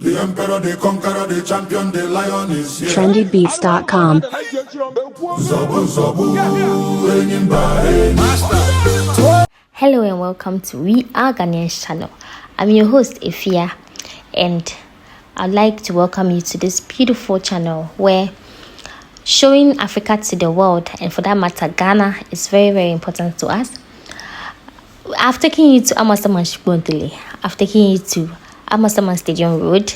The emperor, the conqueror, the champion, the lion is here. trendybeats.com. Zobu, zobu, enyimba, Master. Hello and welcome to We Are Ghanaians channel. I'm your host Efia, and I'd like to welcome you to this beautiful channel where showing Africa to the world, and for that matter Ghana, is very, very important to us. I've taken you to Amasaman Accra. I've taken you to Amasaman Stadium Road,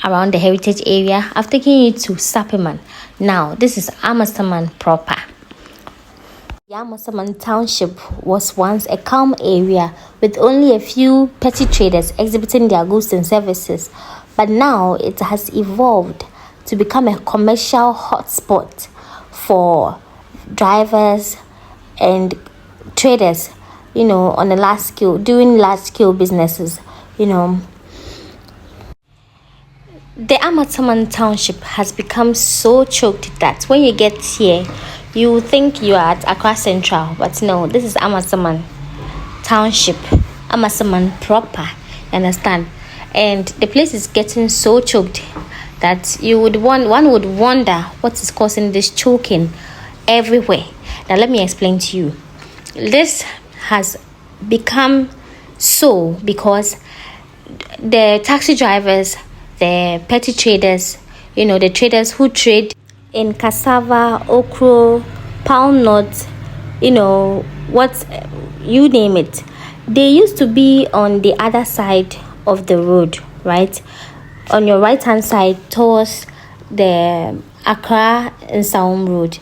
around the heritage area. I've taken you to Sapperman. Now, this is Amasaman proper. The Amasaman Township was once a calm area with only a few petty traders exhibiting their goods and services, but now it has evolved to become a commercial hotspot for drivers and traders, on a large scale, doing large scale businesses, The Amasaman Township has become so choked that when you get here, you think you are at Accra Central, but no, this is Amasaman Township, Amasaman proper, you understand? And the place is getting so choked that one would wonder what is causing this choking everywhere. Now let me explain to you. This has become so because the taxi drivers, the petty traders, the traders who trade in cassava, okra, palm nuts, what you name it, they used to be on the other side of the road, right? On your right hand side towards the Accra and Sound Road.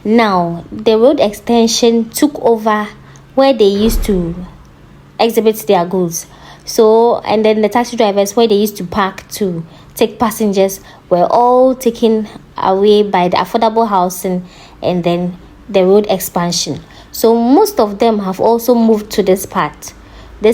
Now, the road extension took over where they used to exhibit their goods. So, and then the taxi drivers where they used to park to take passengers were all taken away by the affordable housing and then the road expansion. So most of them have also moved to this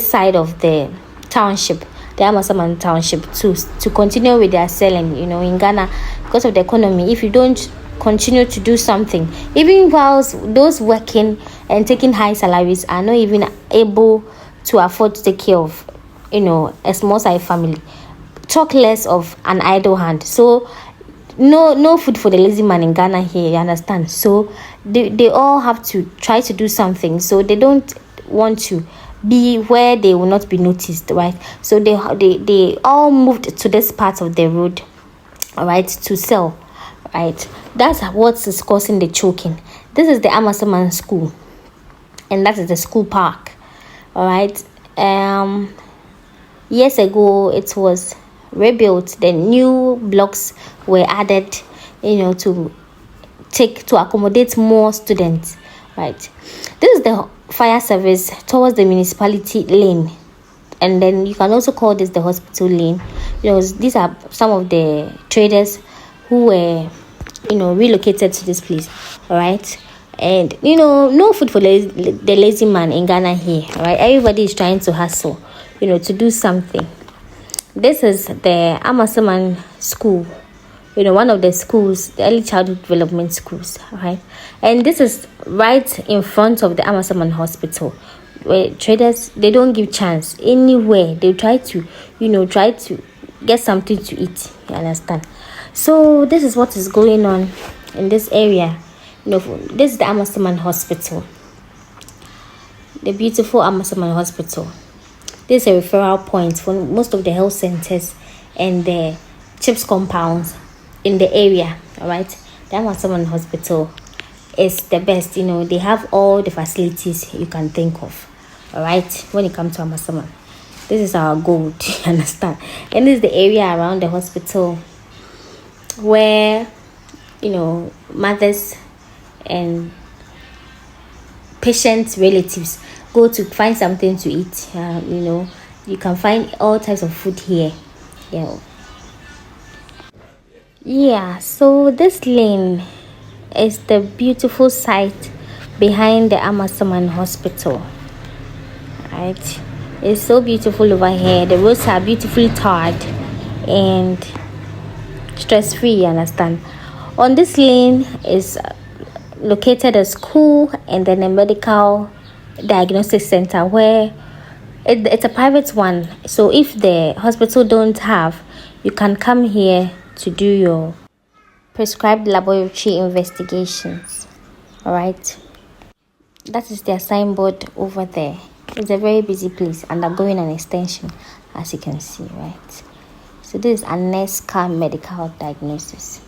side of the township, the Amasaman Township, to continue with their selling. In Ghana, because of the economy, if you don't continue to do something, even whilst those working and taking high salaries are not even able to afford to take care of a small size family, talk less of an idle hand. So no food for the lazy man in Ghana here, you understand? So they all have to try to do something, so they don't want to be where they will not be noticed, right? So they all moved to this part of the road, all right, to sell, right? That's what is causing the choking. This is the Amasaman school, and that is the school park, all right. Years ago it was rebuilt. The new blocks were added, to accommodate more students, right? This is the fire service towards the municipality lane, and then you can also call this the hospital lane. These are some of the traders who were relocated to this place, all right. And no food for the lazy man in Ghana here, right? Everybody is trying to hustle, to do something. This is the Amasaman school, one of the schools, the early childhood development schools, right? And this is right in front of the Amasaman hospital, where traders, they don't give chance anywhere. They try to get something to eat, you understand? So this is what is going on in this area. This is the Amasaman hospital, the beautiful Amasaman hospital. This is a referral point for most of the health centers and the CHIPS compounds in the area, all right? The Amasaman hospital is the best. They have all the facilities you can think of, all right, when it comes to Amasaman. This is our gold, you understand? And this is the area around the hospital where mothers and patients' relatives go to find something to eat. You can find all types of food here. So this lane is the beautiful site behind the Amasaman hospital, right? It's so beautiful over here. The roads are beautifully tarred and stress-free, you understand? On this lane is located a school and then a medical diagnostic center where It's a private one. So if the hospital don't have, you can come here to do your prescribed laboratory investigations. All right. That is their signboard over there. It's a very busy place, undergoing an extension, as you can see, right? So this is a NESCA medical diagnosis.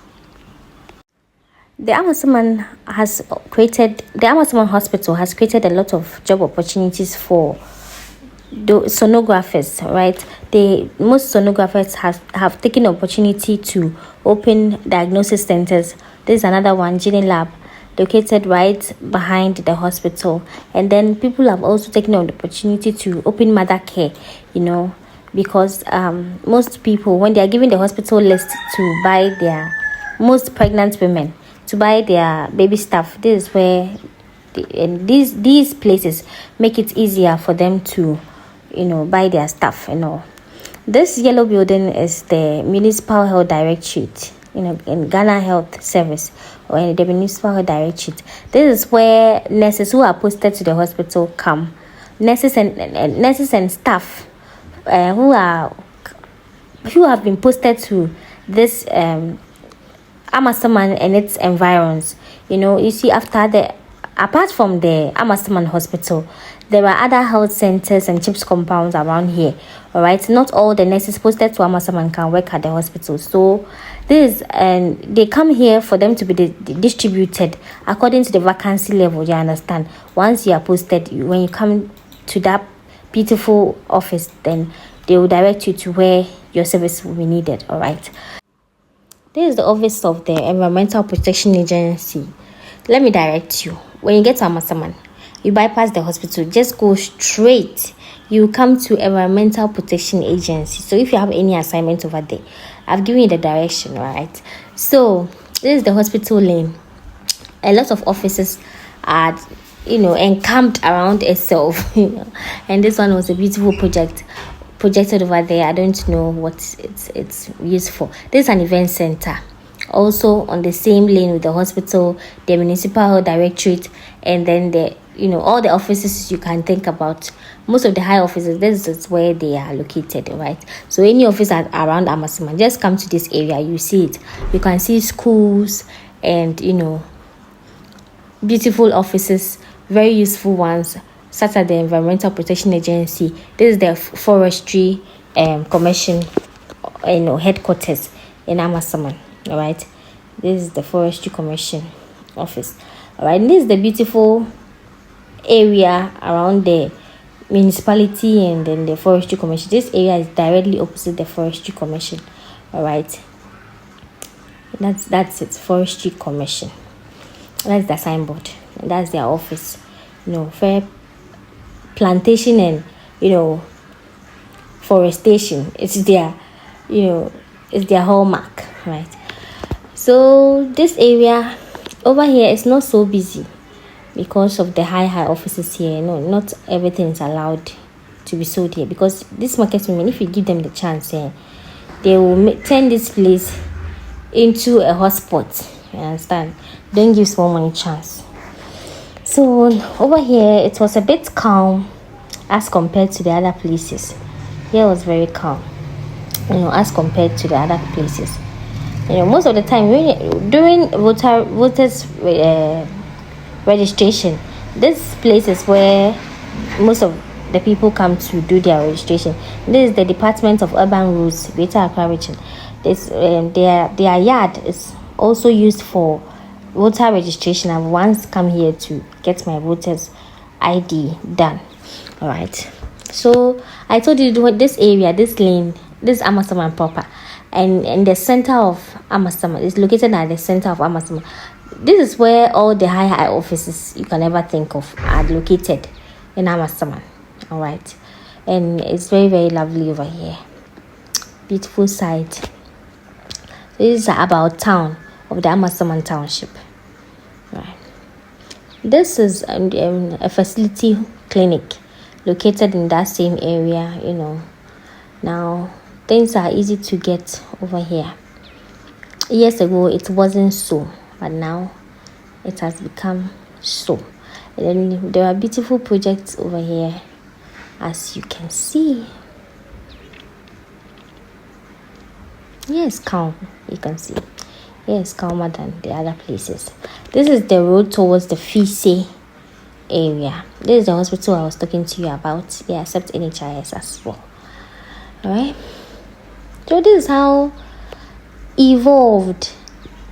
The Amasaman Hospital has created a lot of job opportunities for sonographers, right? Most sonographers have taken the opportunity to open diagnosis centers. This is another one, Genie Lab, located right behind the hospital. And then people have also taken the opportunity to open mother care, because most people, when they are given the hospital list to buy most pregnant women to buy their baby stuff, this is where these places make it easier for them to buy their stuff. This yellow building is the municipal health directorate, in Ghana Health Service, or in the municipal health directorate. This is where nurses who are posted to the hospital come. Nurses and staff who have been posted to this Amasaman and its environs. You see, apart from the Amasaman Hospital, there are other health centers and CHIPS compounds around here. All right, not all the nurses posted to Amasaman can work at the hospital. So they come here for them to be distributed according to the vacancy level. You understand? Once you are posted, when you come to that beautiful office, then they will direct you to where your service will be needed. All right. This is the office of the Environmental Protection Agency. Let me direct you. When you get to Amasaman, you bypass the hospital, just go straight. You come to Environmental Protection Agency. So if you have any assignment over there, I've given you the direction, right? So this is the hospital lane. A lot of offices are, encamped around itself. And this one was a beautiful projected over there. I don't know what it's used for. This is an event center, also on the same lane with the hospital, the municipal health directorate, and then all the offices you can think about. Most of the high offices, this is where they are located, right? So any office around Amasaman, just come to this area, you see it. You can see schools and beautiful offices, very useful ones, such as the Environmental Protection Agency. This is the Forestry Commission, headquarters in Amasaman. All right, this is the Forestry Commission office. All right, and this is the beautiful area around the municipality and then the Forestry Commission. This area is directly opposite the Forestry Commission. All right, that's it. Forestry Commission. That's the signboard. And that's their office. Fair plantation and forestation. It's their hallmark, right? So this area over here is not so busy because of the high offices here. Not everything is allowed to be sold here, because these market women, if you give them the chance, they will turn this place into a hotspot. You understand? Don't give small money chance. So over here it was a bit calm as compared to the other places. Here was very calm, as compared to the other places. Most of the time during voters registration, this place is where most of the people come to do their registration. This is the Department of Urban Roads, Greater Accra Region. Their yard is also used for voter registration. I've once come here to get my voter's ID done. All right. So I told you this area, this lane, this Amasaman proper, and in the center of Amasaman, is located at the center of Amasaman. This is where all the high offices you can ever think of are located, in Amasaman. All right, and it's very, very lovely over here. Beautiful site. This is about town of the Amasaman Township. Right. This is a facility clinic located in that same area. Now things are easy to get over here. Years ago it wasn't so, but now it has become so. And then there are beautiful projects over here. as you can see. Here is calm, you can see. Here is calmer than the other places. This is the road towards the Fise area. This is the hospital I was talking to you about. They accept NHIS as well. Alright. So this is how evolved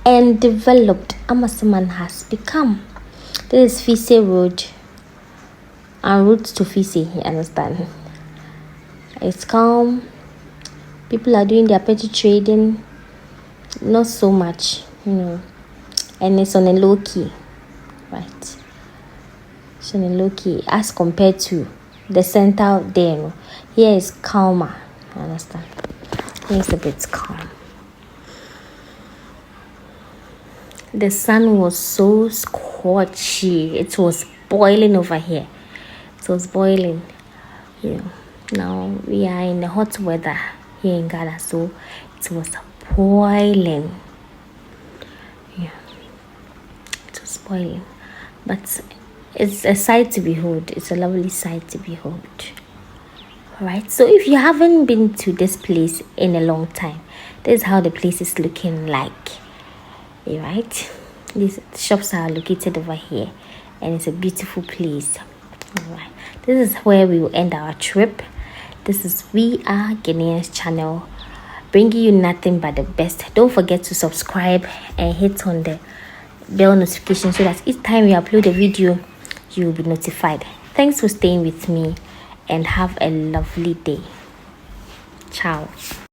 and developed Amasaman has become. This is Fise Road and route to Fise, you understand? It's calm. People are doing their petty trading. Not so much, and it's on a low key, right? It's on a low key as compared to the center out there. Here is calmer, you understand? Here's a bit calm. The sun was so scorchy. It was boiling over here. It was boiling. Now we are in the hot weather here in Ghana, so it was boiling. It was boiling. But it's a sight to behold. It's a lovely sight to behold. Alright, so if you haven't been to this place in a long time, this is how the place is looking like. Alright, these shops are located over here, and it's a beautiful place. Alright, this is where we will end our trip. This is We Are Ghanaians channel, bringing you nothing but the best. Don't forget to subscribe and hit on the bell notification so that each time we upload a video, you will be notified. Thanks for staying with me and have a lovely day. Ciao.